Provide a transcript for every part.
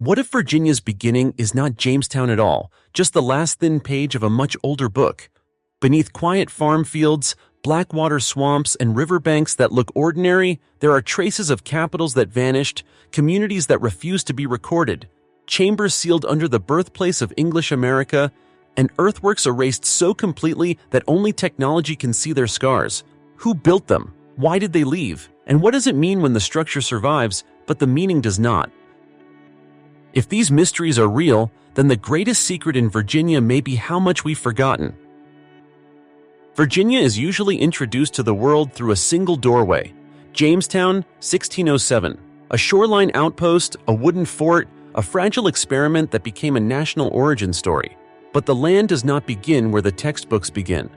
What if Virginia's beginning is not Jamestown at all, just the last thin page of a much older book? Beneath quiet farm fields, blackwater swamps, and riverbanks that look ordinary, there are traces of capitals that vanished, communities that refuse to be recorded, chambers sealed under the birthplace of English America, and earthworks erased so completely that only technology can see their scars. Who built them? Why did they leave? And what does it mean when the structure survives, but the meaning does not? If these mysteries are real, then the greatest secret in Virginia may be how much we've forgotten. Virginia is usually introduced to the world through a single doorway. Jamestown, 1607. A shoreline outpost, a wooden fort, a fragile experiment that became a national origin story. But the land does not begin where the textbooks begin.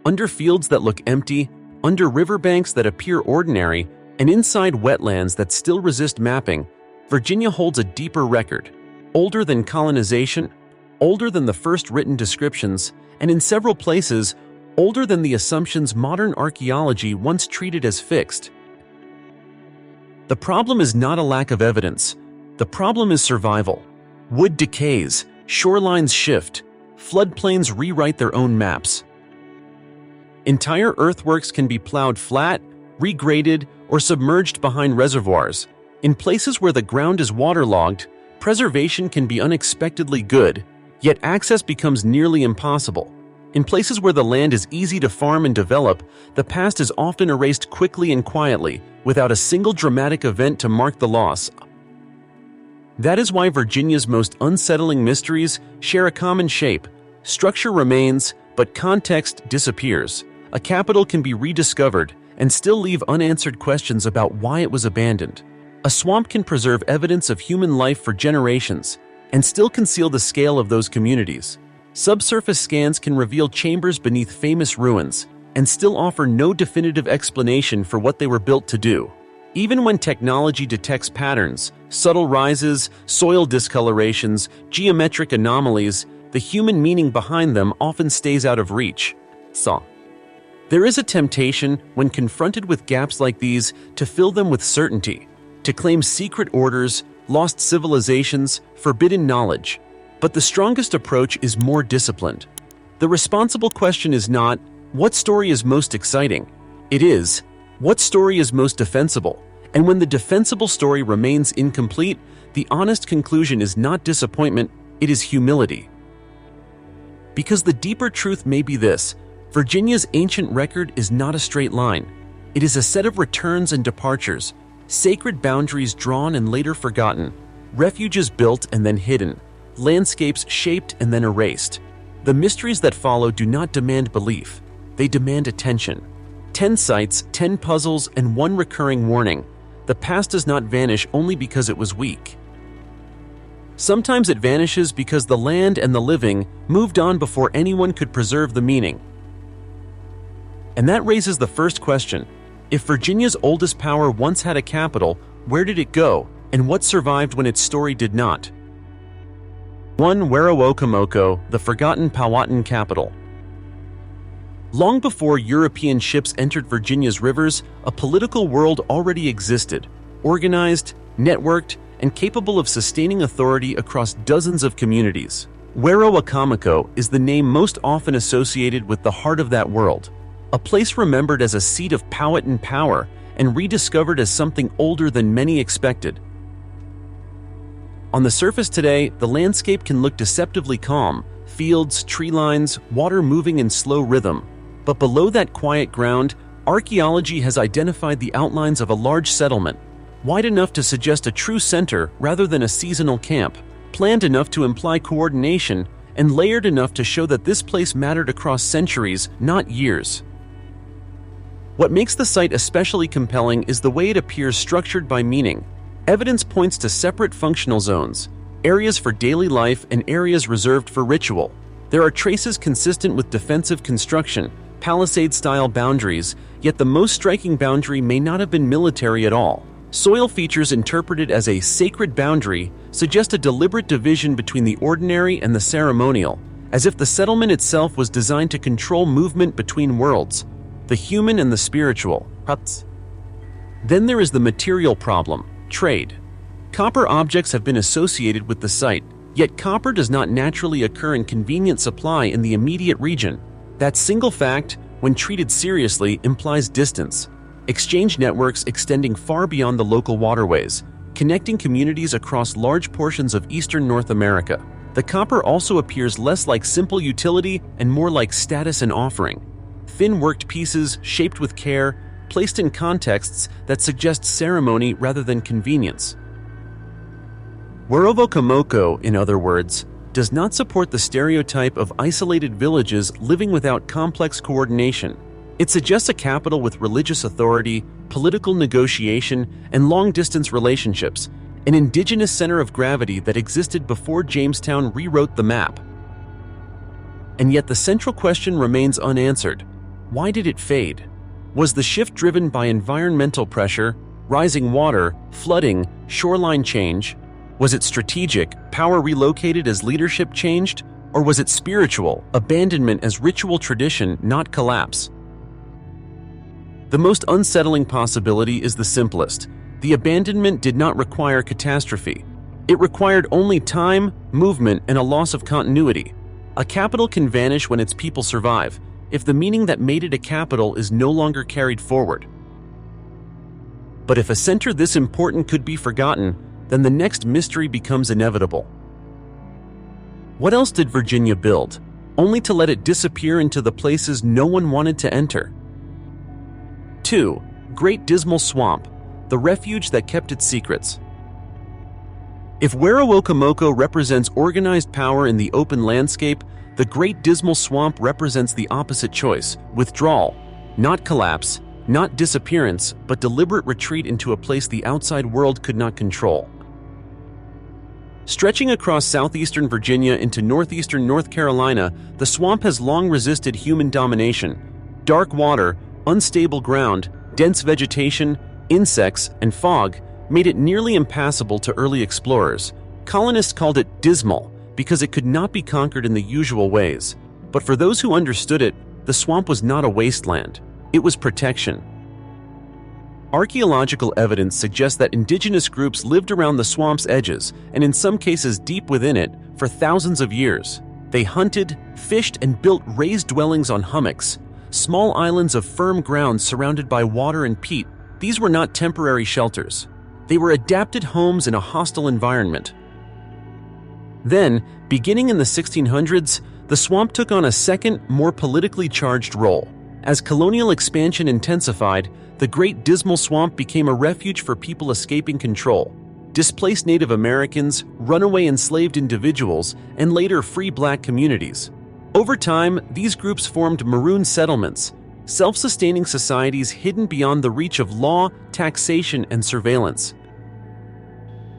Under fields that look empty, under riverbanks that appear ordinary, and inside wetlands that still resist mapping, Virginia holds a deeper record, older than colonization, older than the first written descriptions, and in several places, older than the assumptions modern archaeology once treated as fixed. The problem is not a lack of evidence. The problem is survival. Wood decays, shorelines shift, floodplains rewrite their own maps. Entire earthworks can be plowed flat, regraded, or submerged behind reservoirs. In places where the ground is waterlogged, preservation can be unexpectedly good, yet access becomes nearly impossible. In places where the land is easy to farm and develop, the past is often erased quickly and quietly, without a single dramatic event to mark the loss. That is why Virginia's most unsettling mysteries share a common shape. Structure remains, but context disappears. A capital can be rediscovered and still leave unanswered questions about why it was abandoned. A swamp can preserve evidence of human life for generations and still conceal the scale of those communities. Subsurface scans can reveal chambers beneath famous ruins and still offer no definitive explanation for what they were built to do. Even when technology detects patterns, subtle rises, soil discolorations, geometric anomalies, the human meaning behind them often stays out of reach. There is a temptation, when confronted with gaps like these, to fill them with certainty, to claim secret orders, lost civilizations, forbidden knowledge. But the strongest approach is more disciplined. The responsible question is not, what story is most exciting? It is, what story is most defensible? And when the defensible story remains incomplete, the honest conclusion is not disappointment, it is humility. Because the deeper truth may be this: Virginia's ancient record is not a straight line. It is a set of returns and departures, sacred boundaries drawn and later forgotten, refuges built and then hidden, landscapes shaped and then erased. The mysteries that follow do not demand belief, they demand attention. 10 sites, 10 puzzles, and 1 recurring warning. The past does not vanish only because it was weak. Sometimes it vanishes because the land and the living moved on before anyone could preserve the meaning. And that raises the first question. If Virginia's oldest power once had a capital, where did it go, and what survived when its story did not? 1. Werowocomoco, the forgotten Powhatan capital. Long before European ships entered Virginia's rivers, a political world already existed, organized, networked, and capable of sustaining authority across dozens of communities. Werowocomoco is the name most often associated with the heart of that world, a place remembered as a seat of Powhatan power and rediscovered as something older than many expected. On the surface today, the landscape can look deceptively calm, fields, tree lines, water moving in slow rhythm. But below that quiet ground, archaeology has identified the outlines of a large settlement, wide enough to suggest a true center rather than a seasonal camp, planned enough to imply coordination, and layered enough to show that this place mattered across centuries, not years. What makes the site especially compelling is the way it appears structured by meaning. Evidence points to separate functional zones, areas for daily life and areas reserved for ritual. There are traces consistent with defensive construction, palisade-style boundaries, yet the most striking boundary may not have been military at all. Soil features interpreted as a sacred boundary suggest a deliberate division between the ordinary and the ceremonial, as if the settlement itself was designed to control movement between worlds, the human and the spiritual. Then there is the material problem: trade. Copper objects have been associated with the site, yet copper does not naturally occur in convenient supply in the immediate region. That single fact, when treated seriously, implies distance. Exchange networks extending far beyond the local waterways, connecting communities across large portions of eastern North America. The copper also appears less like simple utility and more like status and offering. Thin worked pieces, shaped with care, placed in contexts that suggest ceremony rather than convenience. Werowokomoko, in other words, does not support the stereotype of isolated villages living without complex coordination. It suggests a capital with religious authority, political negotiation, and long-distance relationships, an indigenous center of gravity that existed before Jamestown rewrote the map. And yet the central question remains unanswered. Why did it fade? Was the shift driven by environmental pressure, rising water, flooding, shoreline change? Was it strategic, power relocated as leadership changed? Or was it spiritual, abandonment as ritual tradition, not collapse? The most unsettling possibility is the simplest. The abandonment did not require catastrophe. It required only time, movement, and a loss of continuity. A capital can vanish when its people survive, if the meaning that made it a capital is no longer carried forward. But if a center this important could be forgotten, then the next mystery becomes inevitable. What else did Virginia build, only to let it disappear into the places no one wanted to enter? 2. Great Dismal Swamp, the refuge that kept its secrets. If Werowokomoko represents organized power in the open landscape, the Great Dismal Swamp represents the opposite choice: withdrawal, not collapse, not disappearance, but deliberate retreat into a place the outside world could not control. Stretching across southeastern Virginia into northeastern North Carolina, the swamp has long resisted human domination. Dark water, unstable ground, dense vegetation, insects, and fog made it nearly impassable to early explorers. Colonists called it dismal because it could not be conquered in the usual ways. But for those who understood it, the swamp was not a wasteland. It was protection. Archaeological evidence suggests that indigenous groups lived around the swamp's edges, and in some cases deep within it, for thousands of years. They hunted, fished, and built raised dwellings on hummocks, small islands of firm ground surrounded by water and peat. These were not temporary shelters. They were adapted homes in a hostile environment. Then, beginning in the 1600s, the swamp took on a second, more politically charged role. As colonial expansion intensified, the Great Dismal Swamp became a refuge for people escaping control. Displaced Native Americans, runaway enslaved individuals, and later free black communities. Over time, these groups formed maroon settlements, self-sustaining societies hidden beyond the reach of law, taxation, and surveillance.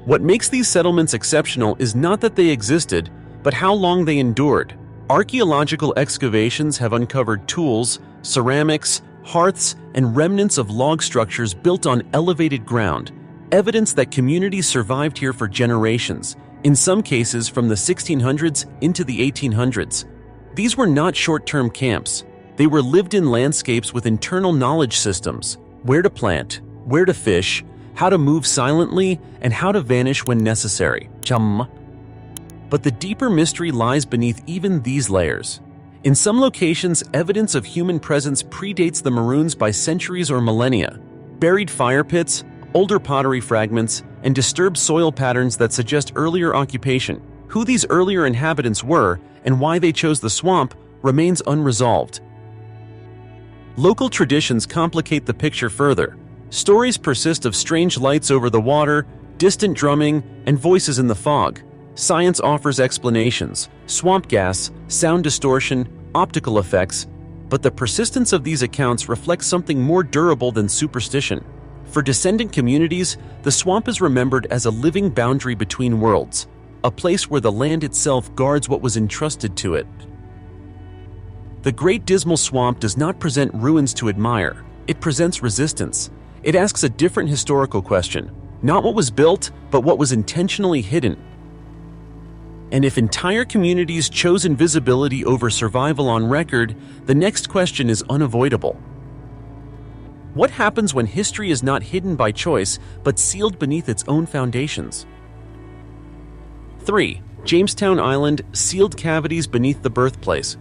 What makes these settlements exceptional is not that they existed, but how long they endured. Archaeological excavations have uncovered tools, ceramics, hearths, and remnants of log structures built on elevated ground, evidence that communities survived here for generations, in some cases from the 1600s into the 1800s. These were not short-term camps. They were lived-in landscapes with internal knowledge systems: where to plant, where to fish, how to move silently, and how to vanish when necessary. But the deeper mystery lies beneath even these layers. In some locations, evidence of human presence predates the Maroons by centuries or millennia. Buried fire pits, older pottery fragments, and disturbed soil patterns that suggest earlier occupation. Who these earlier inhabitants were and why they chose the swamp remains unresolved. Local traditions complicate the picture further. Stories persist of strange lights over the water, distant drumming, and voices in the fog. Science offers explanations: swamp gas, sound distortion, optical effects, but the persistence of these accounts reflects something more durable than superstition. For descendant communities, the swamp is remembered as a living boundary between worlds, a place where the land itself guards what was entrusted to it. The Great Dismal Swamp does not present ruins to admire, it presents resistance. It asks a different historical question, not what was built, but what was intentionally hidden. And if entire communities chose invisibility over survival on record, the next question is unavoidable. What happens when history is not hidden by choice, but sealed beneath its own foundations? 3. Jamestown Island, sealed cavities beneath the birthplace.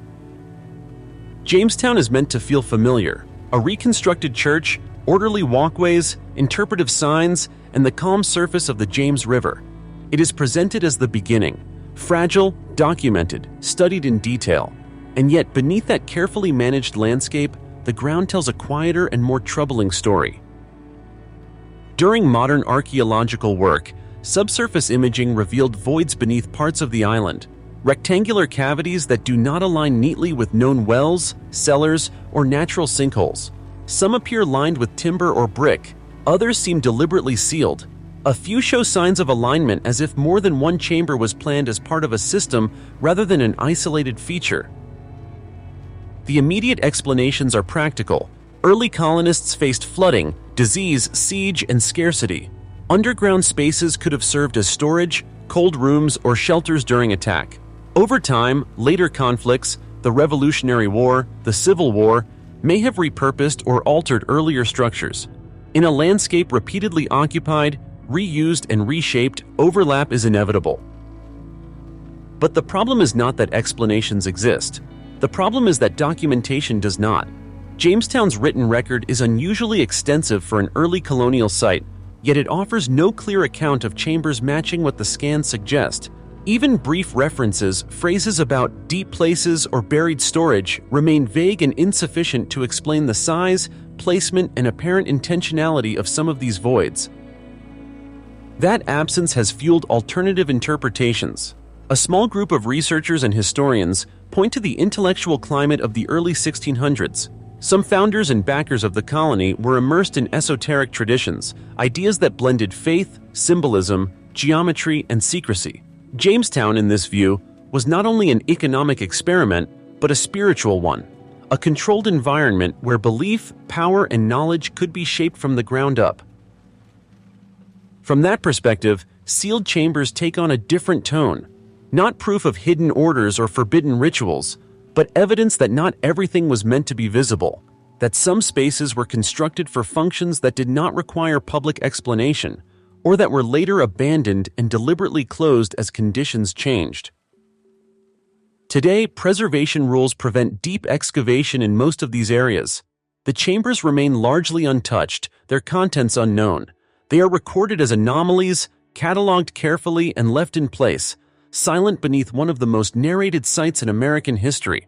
Jamestown is meant to feel familiar. A reconstructed church, orderly walkways, interpretive signs, and the calm surface of the James River. It is presented as the beginning, fragile, documented, studied in detail. And yet, beneath that carefully managed landscape, the ground tells a quieter and more troubling story. During modern archaeological work, subsurface imaging revealed voids beneath parts of the island, rectangular cavities that do not align neatly with known wells, cellars, or natural sinkholes. Some appear lined with timber or brick, others seem deliberately sealed. A few show signs of alignment as if more than one chamber was planned as part of a system rather than an isolated feature. The immediate explanations are practical. Early colonists faced flooding, disease, siege, and scarcity. Underground spaces could have served as storage, cold rooms, or shelters during attack. Over time, later conflicts, the Revolutionary War, the Civil War, may have repurposed or altered earlier structures. In a landscape repeatedly occupied, reused, and reshaped, overlap is inevitable. But the problem is not that explanations exist. The problem is that documentation does not. Jamestown's written record is unusually extensive for an early colonial site, yet it offers no clear account of chambers matching what the scans suggest. Even brief references, phrases about deep places or buried storage, remain vague and insufficient to explain the size, placement, and apparent intentionality of some of these voids. That absence has fueled alternative interpretations. A small group of researchers and historians point to the intellectual climate of the early 1600s. Some founders and backers of the colony were immersed in esoteric traditions, ideas that blended faith, symbolism, geometry, and secrecy. Jamestown, in this view, was not only an economic experiment, but a spiritual one, a controlled environment where belief, power, and knowledge could be shaped from the ground up. From that perspective, sealed chambers take on a different tone, not proof of hidden orders or forbidden rituals, but evidence that not everything was meant to be visible, that some spaces were constructed for functions that did not require public explanation, or that were later abandoned and deliberately closed as conditions changed. Today, preservation rules prevent deep excavation in most of these areas. The chambers remain largely untouched, their contents unknown. They are recorded as anomalies, cataloged carefully, and left in place, silent beneath one of the most narrated sites in American history.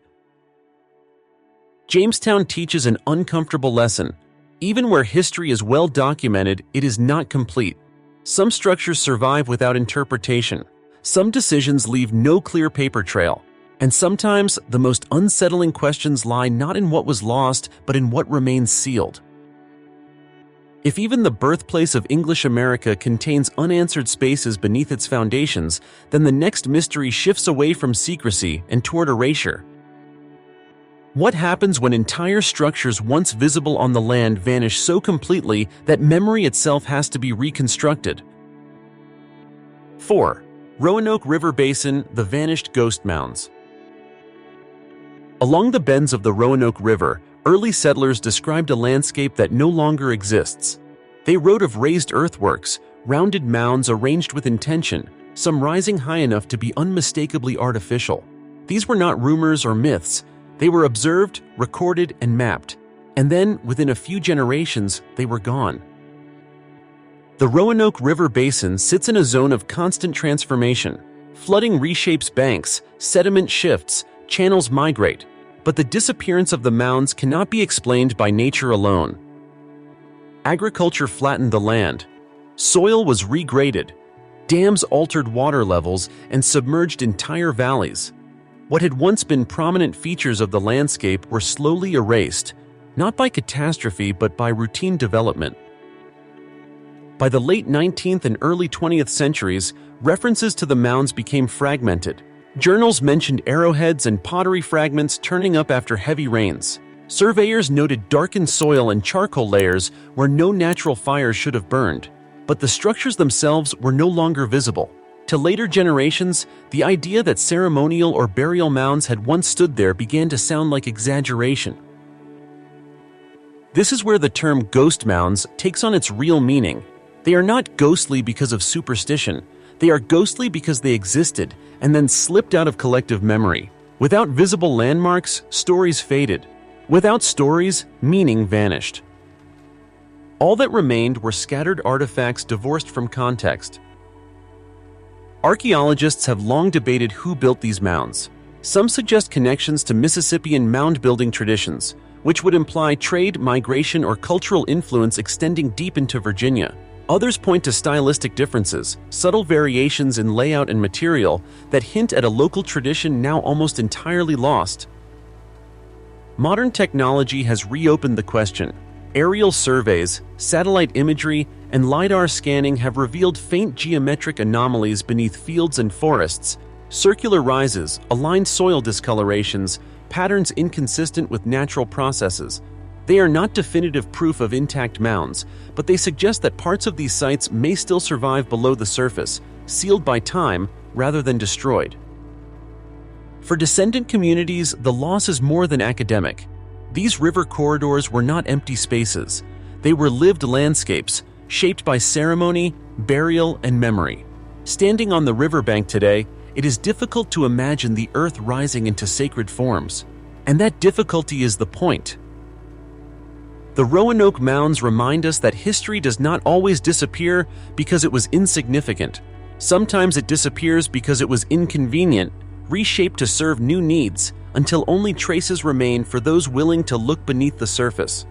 Jamestown teaches an uncomfortable lesson. Even where history is well documented, it is not complete. Some structures survive without interpretation. Some decisions leave no clear paper trail. And sometimes, the most unsettling questions lie not in what was lost, but in what remains sealed. If even the birthplace of English America contains unanswered spaces beneath its foundations, then the next mystery shifts away from secrecy and toward erasure. What happens when entire structures once visible on the land vanish so completely that memory itself has to be reconstructed? 4. Roanoke River Basin, the vanished ghost mounds. Along the bends of the Roanoke River, early settlers described a landscape that no longer exists. They wrote of raised earthworks, rounded mounds arranged with intention, some rising high enough to be unmistakably artificial. These were not rumors or myths. They were observed, recorded, and mapped. And then, within a few generations, they were gone. The Roanoke River Basin sits in a zone of constant transformation. Flooding reshapes banks, sediment shifts, channels migrate. But the disappearance of the mounds cannot be explained by nature alone. Agriculture flattened the land. Soil was regraded. Dams altered water levels and submerged entire valleys. What had once been prominent features of the landscape were slowly erased, not by catastrophe but by routine development. By the late 19th and early 20th centuries, references to the mounds became fragmented. Journals mentioned arrowheads and pottery fragments turning up after heavy rains. Surveyors noted darkened soil and charcoal layers where no natural fire should have burned. But the structures themselves were no longer visible. To later generations, the idea that ceremonial or burial mounds had once stood there began to sound like exaggeration. This is where the term ghost mounds takes on its real meaning. They are not ghostly because of superstition. They are ghostly because they existed and then slipped out of collective memory. Without visible landmarks, stories faded. Without stories, meaning vanished. All that remained were scattered artifacts divorced from context. Archaeologists have long debated who built these mounds. Some suggest connections to Mississippian mound-building traditions, which would imply trade, migration, or cultural influence extending deep into Virginia. Others point to stylistic differences, subtle variations in layout and material that hint at a local tradition now almost entirely lost. Modern technology has reopened the question. Aerial surveys, satellite imagery, and LiDAR scanning have revealed faint geometric anomalies beneath fields and forests, circular rises, aligned soil discolorations, patterns inconsistent with natural processes. They are not definitive proof of intact mounds, but they suggest that parts of these sites may still survive below the surface, sealed by time rather than destroyed. For descendant communities, the loss is more than academic. These river corridors were not empty spaces. They were lived landscapes, shaped by ceremony, burial, and memory. Standing on the riverbank today, it is difficult to imagine the earth rising into sacred forms. And that difficulty is the point. The Roanoke Mounds remind us that history does not always disappear because it was insignificant. Sometimes it disappears because it was inconvenient, reshaped to serve new needs, until only traces remain for those willing to look beneath the surface.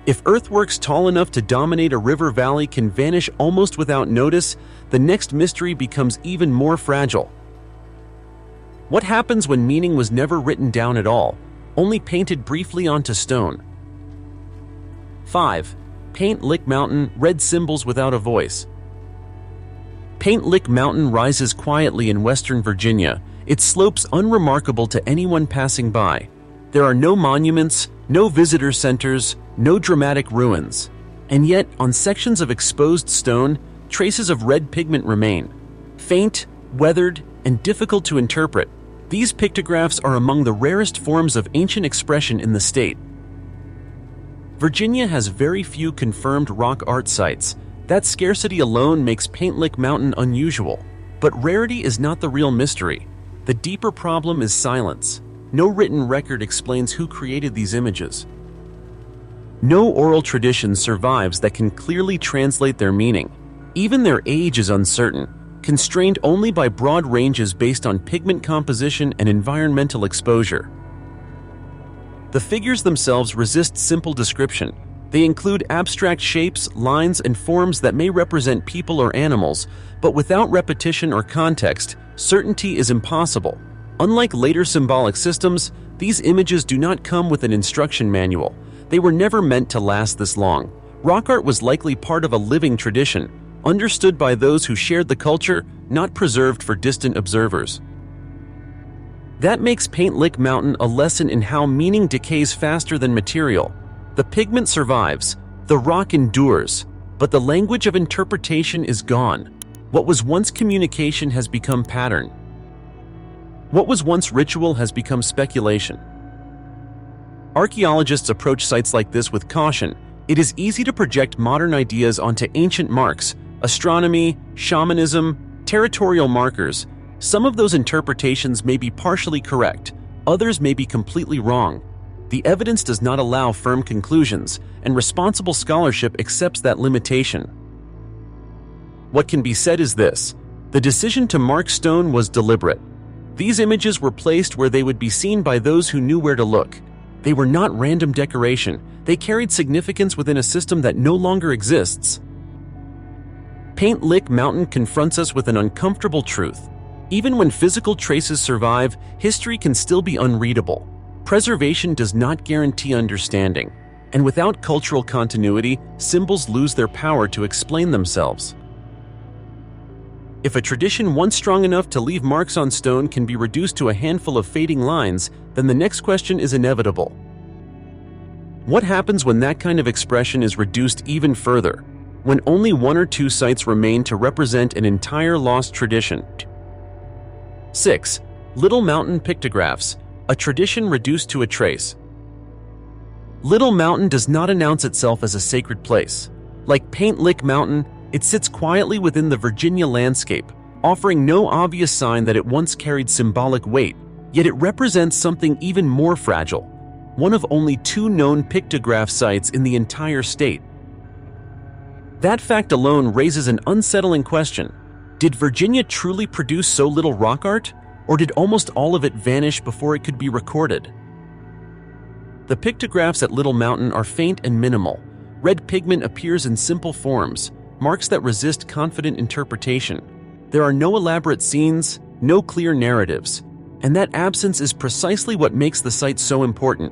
If earthworks tall enough to dominate a river valley can vanish almost without notice, the next mystery becomes even more fragile. What happens when meaning was never written down at all, only painted briefly onto stone? 5. Paint Lick Mountain, red symbols without a voice. Paint Lick Mountain rises quietly in western Virginia, its slopes unremarkable to anyone passing by. There are no monuments, no visitor centers, no dramatic ruins. And yet, on sections of exposed stone, traces of red pigment remain. Faint, weathered, and difficult to interpret, these pictographs are among the rarest forms of ancient expression in the state. Virginia has very few confirmed rock art sites. That scarcity alone makes Paint Lick Mountain unusual. But rarity is not the real mystery. The deeper problem is silence. No written record explains who created these images. No oral tradition survives that can clearly translate their meaning. Even their age is uncertain, constrained only by broad ranges based on pigment composition and environmental exposure. The figures themselves resist simple description. They include abstract shapes, lines, and forms that may represent people or animals, but without repetition or context, certainty is impossible. Unlike later symbolic systems, these images do not come with an instruction manual. They were never meant to last this long. Rock art was likely part of a living tradition, understood by those who shared the culture, not preserved for distant observers. That makes Paint Lick Mountain a lesson in how meaning decays faster than material. The pigment survives, the rock endures, but the language of interpretation is gone. What was once communication has become pattern. What was once ritual has become speculation. Archaeologists approach sites like this with caution. It is easy to project modern ideas onto ancient marks, astronomy, shamanism, territorial markers. Some of those interpretations may be partially correct, others may be completely wrong. The evidence does not allow firm conclusions, and responsible scholarship accepts that limitation. What can be said is this: the decision to mark stone was deliberate. These images were placed where they would be seen by those who knew where to look. They were not random decoration, they carried significance within a system that no longer exists. Paint Lick Mountain confronts us with an uncomfortable truth. Even when physical traces survive, history can still be unreadable. Preservation does not guarantee understanding, and without cultural continuity, symbols lose their power to explain themselves. If a tradition once strong enough to leave marks on stone can be reduced to a handful of fading lines, then the next question is inevitable. What happens when that kind of expression is reduced even further? When only one or two sites remain to represent an entire lost tradition? 6. Little Mountain Pictographs, a tradition reduced to a trace. Little Mountain does not announce itself as a sacred place. Like Paint Lick Mountain, it sits quietly within the Virginia landscape, offering no obvious sign that it once carried symbolic weight, yet it represents something even more fragile, one of only 2 known pictograph sites in the entire state. That fact alone raises an unsettling question. Did Virginia truly produce so little rock art, or did almost all of it vanish before it could be recorded? The pictographs at Little Mountain are faint and minimal. Red pigment appears in simple forms, marks that resist confident interpretation. There are no elaborate scenes, no clear narratives, and that absence is precisely what makes the site so important.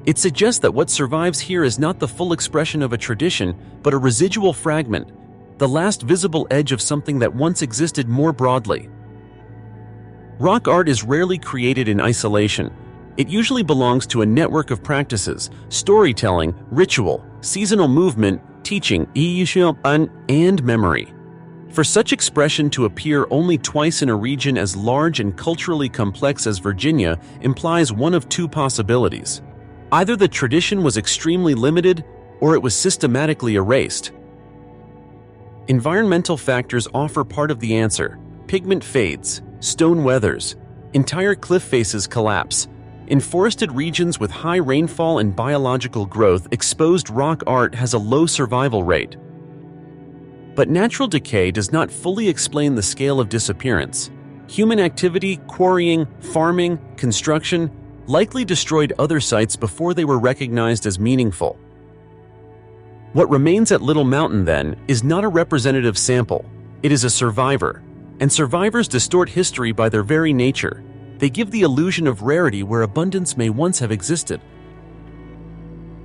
It suggests that what survives here is not the full expression of a tradition, but a residual fragment, the last visible edge of something that once existed more broadly. Rock art is rarely created in isolation. It usually belongs to a network of practices: storytelling, ritual, seasonal movement, teaching, and memory. For such expression to appear only twice in a region as large and culturally complex as Virginia implies one of 2 possibilities. Either the tradition was extremely limited, or it was systematically erased. Environmental factors offer part of the answer. Pigment fades, stone weathers, entire cliff faces collapse. In forested regions with high rainfall and biological growth, exposed rock art has a low survival rate. But natural decay does not fully explain the scale of disappearance. Human activity, quarrying, farming, construction, likely destroyed other sites before they were recognized as meaningful. What remains at Little Mountain, then, is not a representative sample. It is a survivor. And survivors distort history by their very nature. They give the illusion of rarity where abundance may once have existed.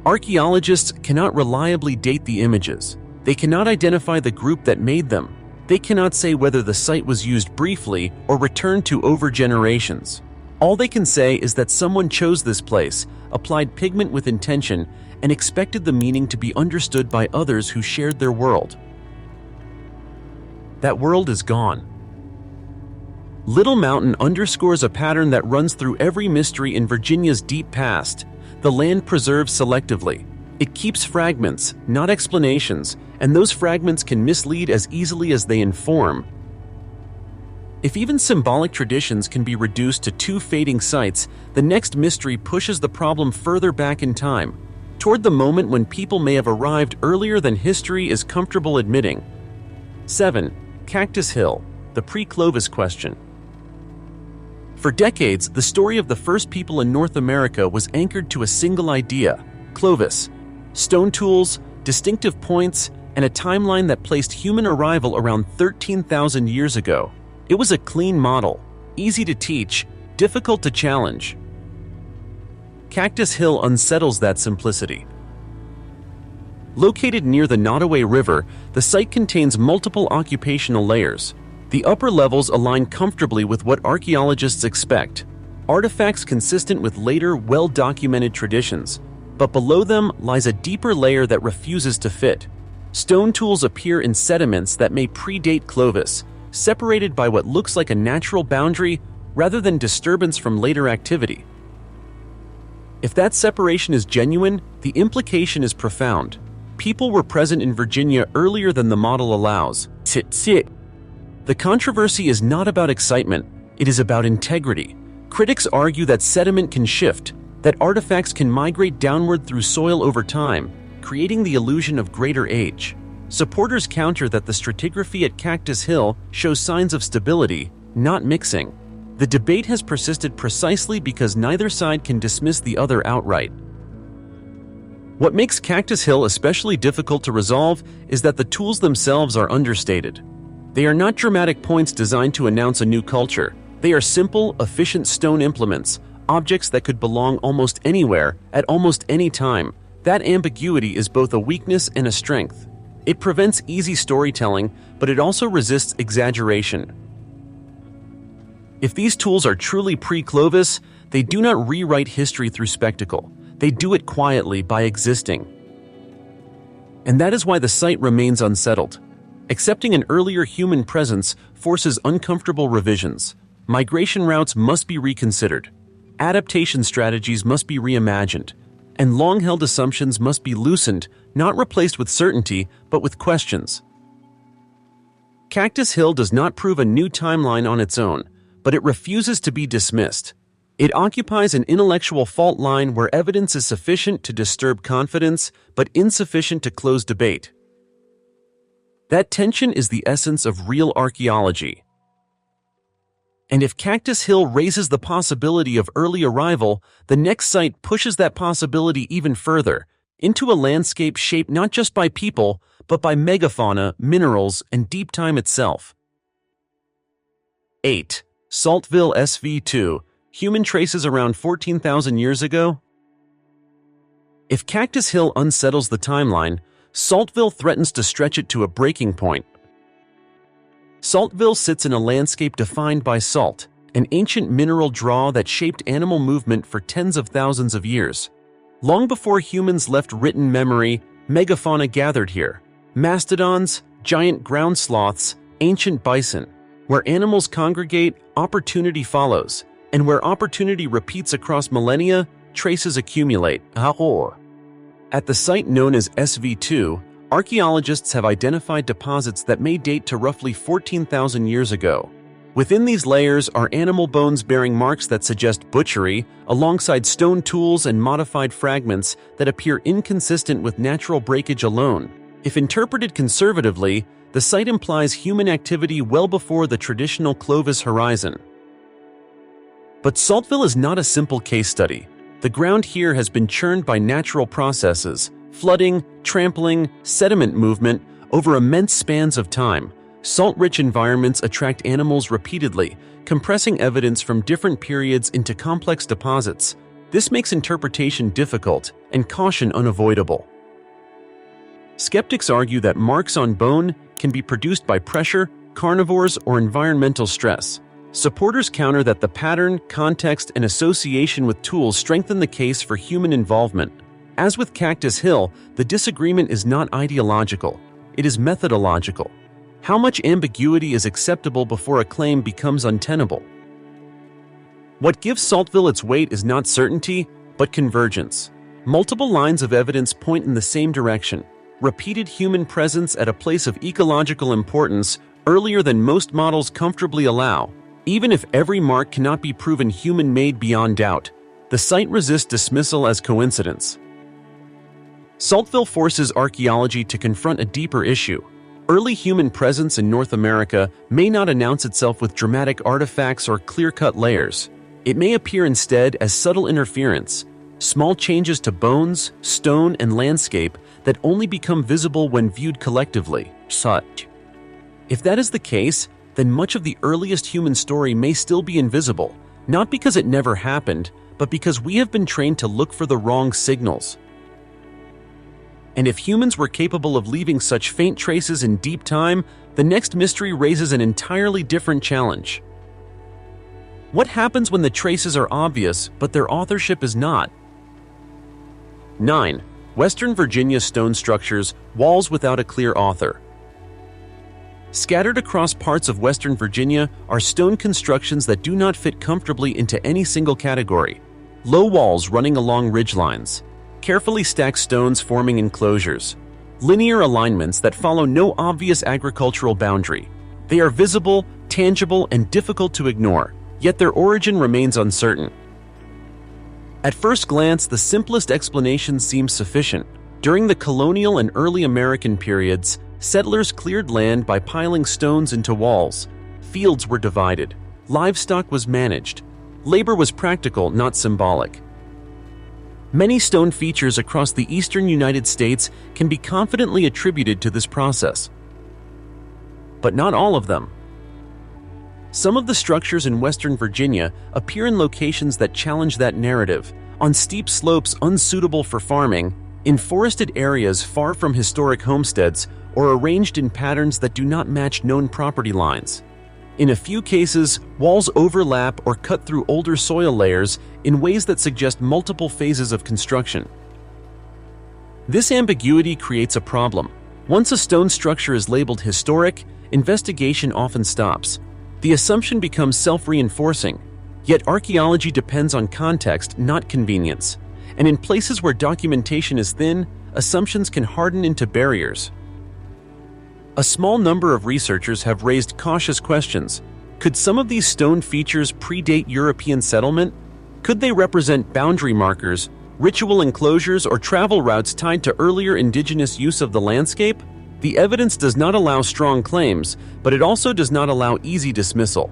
Archaeologists cannot reliably date the images. They cannot identify the group that made them. They cannot say whether the site was used briefly or returned to over generations. All they can say is that someone chose this place, applied pigment with intention, and expected the meaning to be understood by others who shared their world. That world is gone. Little Mountain underscores a pattern that runs through every mystery in Virginia's deep past. The land preserves selectively. It keeps fragments, not explanations, and those fragments can mislead as easily as they inform. If even symbolic traditions can be reduced to 2 fading sites, the next mystery pushes the problem further back in time, toward the moment when people may have arrived earlier than history is comfortable admitting. 7. Cactus Hill, the pre-Clovis question. For decades, the story of the first people in North America was anchored to a single idea: Clovis. Stone tools, distinctive points, and a timeline that placed human arrival around 13,000 years ago. It was a clean model, easy to teach, difficult to challenge. Cactus Hill unsettles that simplicity. Located near the Nottoway River, the site contains multiple occupational layers. The upper levels align comfortably with what archaeologists expect: artifacts consistent with later, well-documented traditions. But below them lies a deeper layer that refuses to fit. Stone tools appear in sediments that may predate Clovis, separated by what looks like a natural boundary rather than disturbance from later activity. If that separation is genuine, the implication is profound. People were present in Virginia earlier than the model allows. The controversy is not about excitement, it is about integrity. Critics argue that sediment can shift, that artifacts can migrate downward through soil over time, creating the illusion of greater age. Supporters counter that the stratigraphy at Cactus Hill shows signs of stability, not mixing. The debate has persisted precisely because neither side can dismiss the other outright. What makes Cactus Hill especially difficult to resolve is that the tools themselves are understated. They are not dramatic points designed to announce a new culture. They are simple, efficient stone implements, objects that could belong almost anywhere, at almost any time. That ambiguity is both a weakness and a strength. It prevents easy storytelling, but it also resists exaggeration. If these tools are truly pre-Clovis, they do not rewrite history through spectacle. They do it quietly by existing. And that is why the site remains unsettled. Accepting an earlier human presence forces uncomfortable revisions. Migration routes must be reconsidered. Adaptation strategies must be reimagined. and long-held assumptions must be loosened, not replaced with certainty, but with questions. Cactus Hill does not prove a new timeline on its own, but it refuses to be dismissed. It occupies an intellectual fault line where evidence is sufficient to disturb confidence, but insufficient to close debate. That tension is the essence of real archaeology. And if Cactus Hill raises the possibility of early arrival, the next site pushes that possibility even further, into a landscape shaped not just by people, but by megafauna, minerals, and deep time itself. 8. Saltville SV2, human traces around 14,000 years ago? If Cactus Hill unsettles the timeline, Saltville threatens to stretch it to a breaking point. Saltville sits in a landscape defined by salt, an ancient mineral draw that shaped animal movement for tens of thousands of years. Long before humans left written memory, megafauna gathered here. Mastodons, giant ground sloths, ancient bison. Where animals congregate, opportunity follows, and where opportunity repeats across millennia, traces accumulate. At the site known as SV2, archaeologists have identified deposits that may date to roughly 14,000 years ago. Within these layers are animal bones bearing marks that suggest butchery, alongside stone tools and modified fragments that appear inconsistent with natural breakage alone. If interpreted conservatively, the site implies human activity well before the traditional Clovis horizon. But Saltville is not a simple case study. The ground here has been churned by natural processes, flooding, trampling, sediment movement over immense spans of time. Salt-rich environments attract animals repeatedly, compressing evidence from different periods into complex deposits. This makes interpretation difficult and caution unavoidable. Skeptics argue that marks on bone can be produced by pressure, carnivores, or environmental stress. Supporters counter that the pattern, context, and association with tools strengthen the case for human involvement. As with Cactus Hill, the disagreement is not ideological, it is methodological. How much ambiguity is acceptable before a claim becomes untenable? What gives Saltville its weight is not certainty, but convergence. Multiple lines of evidence point in the same direction. Repeated human presence at a place of ecological importance earlier than most models comfortably allow. Even if every mark cannot be proven human-made beyond doubt, the site resists dismissal as coincidence. Saltville forces archaeology to confront a deeper issue. Early human presence in North America may not announce itself with dramatic artifacts or clear-cut layers. It may appear instead as subtle interference, small changes to bones, stone, and landscape that only become visible when viewed collectively. If that is the case, then much of the earliest human story may still be invisible, not because it never happened, but because we have been trained to look for the wrong signals. And if humans were capable of leaving such faint traces in deep time, the next mystery raises an entirely different challenge. What happens when the traces are obvious, but their authorship is not? 9. Western Virginia stone structures, walls without a clear author. Scattered across parts of Western Virginia are stone constructions that do not fit comfortably into any single category. Low walls running along ridgelines, carefully stacked stones forming enclosures, linear alignments that follow no obvious agricultural boundary. They are visible, tangible, and difficult to ignore, yet their origin remains uncertain. At first glance, the simplest explanation seems sufficient. During the colonial and early American periods, settlers cleared land by piling stones into walls. Fields were divided. Livestock was managed. Labor was practical, not symbolic. Many stone features across the eastern United States can be confidently attributed to this process. But not all of them. Some of the structures in Western Virginia appear in locations that challenge that narrative, on steep slopes unsuitable for farming, in forested areas far from historic homesteads, or arranged in patterns that do not match known property lines. In a few cases, walls overlap or cut through older soil layers in ways that suggest multiple phases of construction. This ambiguity creates a problem. Once a stone structure is labeled historic, investigation often stops. The assumption becomes self-reinforcing. Yet archaeology depends on context, not convenience. and in places where documentation is thin, assumptions can harden into barriers. A small number of researchers have raised cautious questions. Could some of these stone features predate European settlement? Could they represent boundary markers, ritual enclosures, or travel routes tied to earlier indigenous use of the landscape? The evidence does not allow strong claims, but it also does not allow easy dismissal.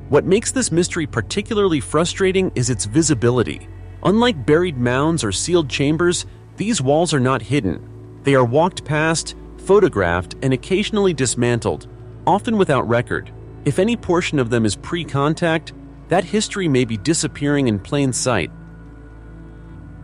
What makes this mystery particularly frustrating is its visibility. Unlike buried mounds or sealed chambers, these walls are not hidden. They are walked past, photographed, and occasionally dismantled, often without record. If any portion of them is pre-contact, that history may be disappearing in plain sight.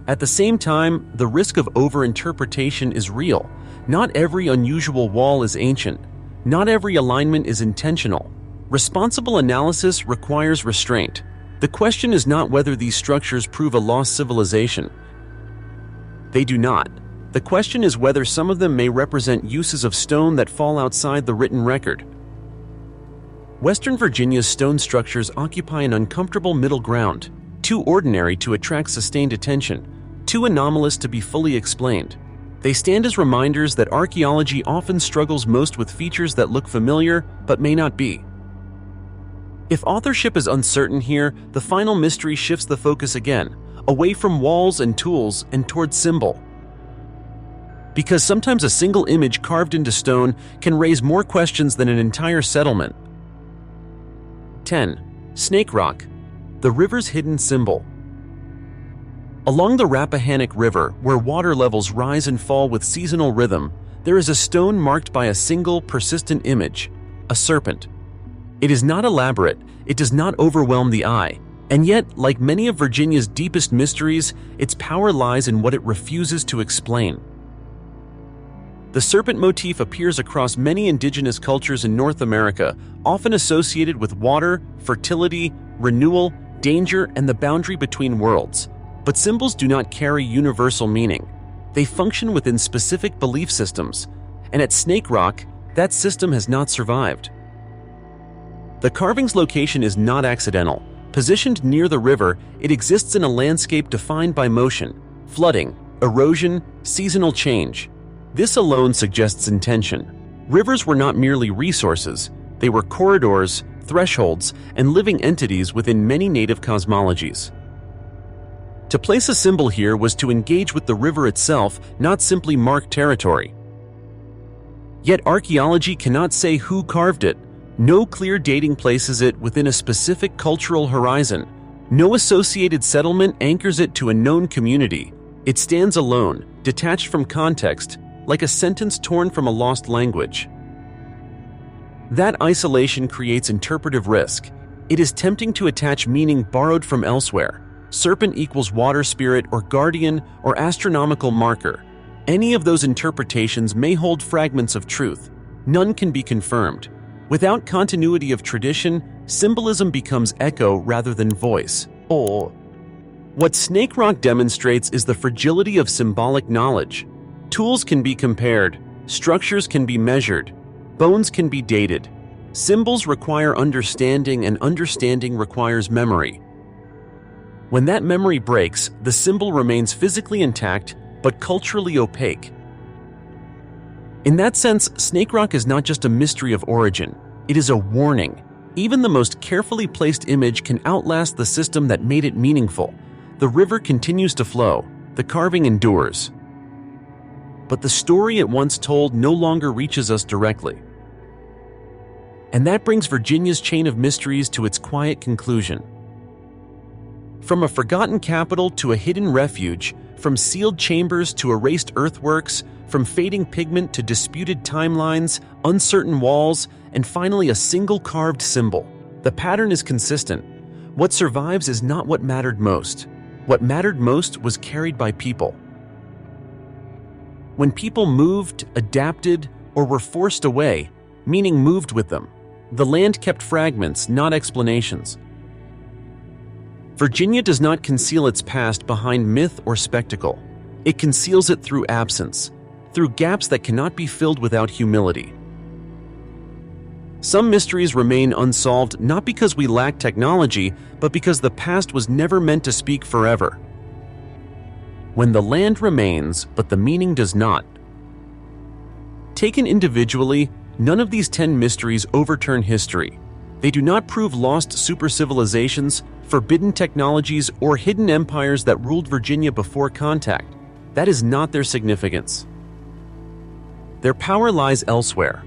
At the same time, the risk of over-interpretation is real. Not every unusual wall is ancient. Not every alignment is intentional. Responsible analysis requires restraint. The question is not whether these structures prove a lost civilization. They do not. The question is whether some of them may represent uses of stone that fall outside the written record. Western Virginia's stone structures occupy an uncomfortable middle ground, too ordinary to attract sustained attention, too anomalous to be fully explained. They stand as reminders that archaeology often struggles most with features that look familiar but may not be. If authorship is uncertain here, the final mystery shifts the focus again, away from walls and tools and towards symbol. Because sometimes a single image carved into stone can raise more questions than an entire settlement. 10. Snake Rock, the river's hidden symbol. Along the Rappahannock River, where water levels rise and fall with seasonal rhythm, there is a stone marked by a single, persistent image, a serpent. It is not elaborate, it does not overwhelm the eye, and yet, like many of Virginia's deepest mysteries, its power lies in what it refuses to explain. The serpent motif appears across many indigenous cultures in North America, often associated with water, fertility, renewal, danger, and the boundary between worlds. But symbols do not carry universal meaning. They function within specific belief systems, and at Snake Rock, that system has not survived. The carving's location is not accidental. Positioned near the river, it exists in a landscape defined by motion, flooding, erosion, seasonal change. This alone suggests intention. Rivers were not merely resources, they were corridors, thresholds, and living entities within many native cosmologies. To place a symbol here was to engage with the river itself, not simply mark territory. Yet archaeology cannot say who carved it. No clear dating places it within a specific cultural horizon. No associated settlement anchors it to a known community. It stands alone, detached from context, like a sentence torn from a lost language. That isolation creates interpretive risk. It is tempting to attach meaning borrowed from elsewhere. Serpent equals water spirit or guardian or astronomical marker. Any of those interpretations may hold fragments of truth. None can be confirmed. Without continuity of tradition, symbolism becomes echo rather than voice. What Snake Rock demonstrates is the fragility of symbolic knowledge. Tools can be compared, structures can be measured, bones can be dated. Symbols require understanding, and understanding requires memory. When that memory breaks, the symbol remains physically intact, but culturally opaque. In that sense, Snake Rock is not just a mystery of origin, it is a warning. Even the most carefully placed image can outlast the system that made it meaningful. The river continues to flow, the carving endures. But the story it once told no longer reaches us directly. And that brings Virginia's chain of mysteries to its quiet conclusion. From a forgotten capital to a hidden refuge, from sealed chambers to erased earthworks, from fading pigment to disputed timelines, uncertain walls, and finally a single carved symbol. The pattern is consistent. What survives is not what mattered most. What mattered most was carried by people. When people moved, adapted, or were forced away, meaning moved with them, the land kept fragments, not explanations. Virginia does not conceal its past behind myth or spectacle. It conceals it through absence, through gaps that cannot be filled without humility. Some mysteries remain unsolved not because we lack technology, but because the past was never meant to speak forever. when the land remains but the meaning does not. Taken individually, none of these 10 mysteries overturn history. They do not prove lost super-civilizations, forbidden technologies, or hidden empires that ruled Virginia before contact. That is not their significance. Their power lies elsewhere.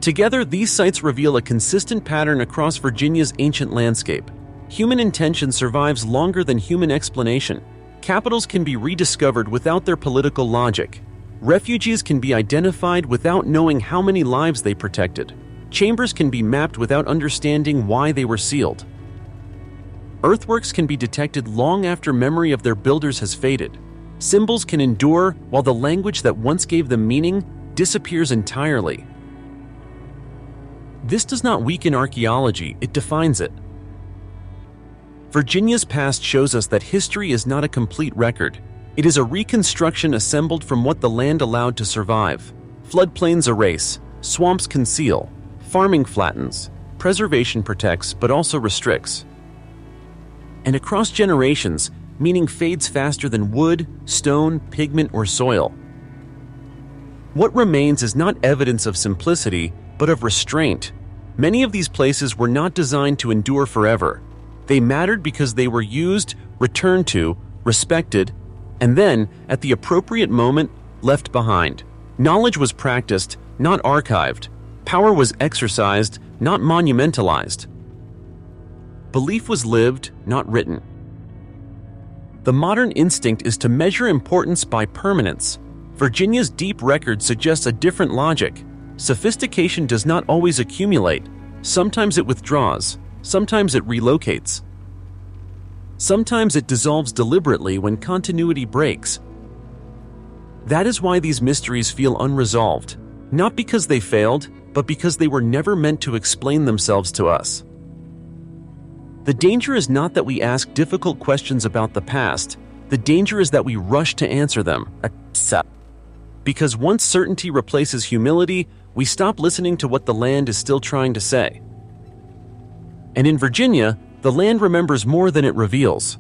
Together, these sites reveal a consistent pattern across Virginia's ancient landscape. Human intention survives longer than human explanation. Capitals can be rediscovered without their political logic. Refugees can be identified without knowing how many lives they protected. Chambers can be mapped without understanding why they were sealed. Earthworks can be detected long after memory of their builders has faded. Symbols can endure while the language that once gave them meaning disappears entirely. This does not weaken archaeology, it defines it. Virginia's past shows us that history is not a complete record. It is a reconstruction assembled from what the land allowed to survive. Floodplains erase, swamps conceal, farming flattens, preservation protects but also restricts. And across generations, meaning fades faster than wood, stone, pigment, or soil. What remains is not evidence of simplicity, but of restraint. Many of these places were not designed to endure forever. They mattered because they were used, returned to, respected, and then, at the appropriate moment, left behind. Knowledge was practiced, not archived. Power was exercised, not monumentalized. Belief was lived, not written. The modern instinct is to measure importance by permanence. Virginia's deep record suggests a different logic. Sophistication does not always accumulate. Sometimes it withdraws. Sometimes it relocates. Sometimes it dissolves deliberately when continuity breaks. That is why these mysteries feel unresolved, not because they failed, but because they were never meant to explain themselves to us. The danger is not that we ask difficult questions about the past. The danger is that we rush to answer them. Because once certainty replaces humility, we stop listening to what the land is still trying to say. And in Virginia, the land remembers more than it reveals.